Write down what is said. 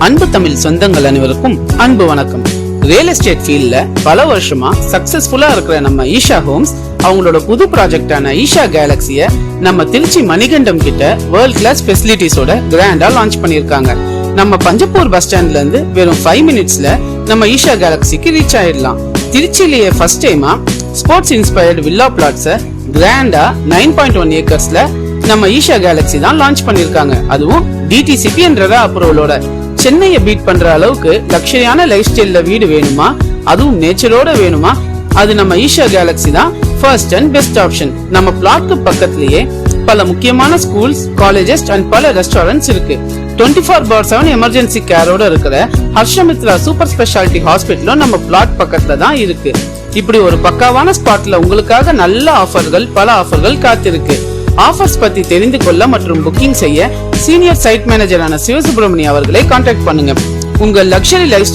அன்பு தமிழ் சொந்தங்கள் அனைவருக்கும் அன்பு வணக்கம். ரியல் எஸ்டேட் ஃபீல்ட்ல பல வருஷமா சக்சஸ்ஃபுல்லா இருக்கிற நம்ம ஈஷா ஹோம்ஸ் அவங்களோட புது ப்ராஜெக்டான ஈஷா கேலக்சிய நம்ம திருச்சி மணிகண்டம் கிட்ட வேர்ல்ட் கிளாஸ் ஃபெசிலிட்டிஸோட கிராண்டா லான்ச் பண்ணிருக்காங்க. நம்ம பஞ்சப்பூர் பஸ் ஸ்டாண்ட்ல இருந்து வெறும் 5 மினிட்ஸ்ல நம்ம ஈஷா கேலக்சிக்கு ரீச் ஆயிடலாம். திருச்சியிலேயே ஃபர்ஸ்ட் டைமா ஸ்போர்ட்ஸ் இன்ஸ்பயர்டு வில்லா பிளாட்ஸ கிராண்டா 9.1 ஏக்கர்ஸ்ல நம்ம ஈஷா கேலக்சி தான் லான்ச் பண்ணிருக்காங்க. அதுவும் டிடிசிபி என்ற அப்ரூவலோட. சென்னையை பீட் பண்ற அளவுக்கு லக்ஸரியான லைஃப் ஸ்டைல்ல வீடு வேணுமா, அதுவும் நேச்சரோட வேணுமா, அது நம்ம ஈஷா கேலக்சி தான் ஃபர்ஸ்ட் அண்ட் பெஸ்ட் ஆப்ஷன். நம்ம பிளாட்க்கு பக்கத்திலேயே பல முக்கியமான ஸ்கூல்ஸ், காலேஜஸ் அண்ட் பல ரெஸ்டாரண்ட்ஸ் இருக்கு. 24/7 எமர்ஜென்சி கேரோட இருக்கிற ஹர்ஷமித்ரா சூப்பர் ஸ்பெஷாலிட்டி ஹாஸ்பிட்டலும் நம்ம பிளாட் பக்கத்துல தான் இருக்கு. இப்படி ஒரு பக்காவான ஸ்பாட்ல உங்களுக்காக நல்ல ஆஃபர்கள், பல ஆஃபர்கள் காத்திருக்கு. ஆஃபர்ஸ் பத்தி தெரிந்து கொள்ள மற்றும் புக்கிங் செய்ய சீனியர் சைட் மேனேஜரான சிவசுப்ரமணியம் அவர்களை கான்டாக்ட் பண்ணுங்க. உங்கள் லக்ஸரி லைஃப்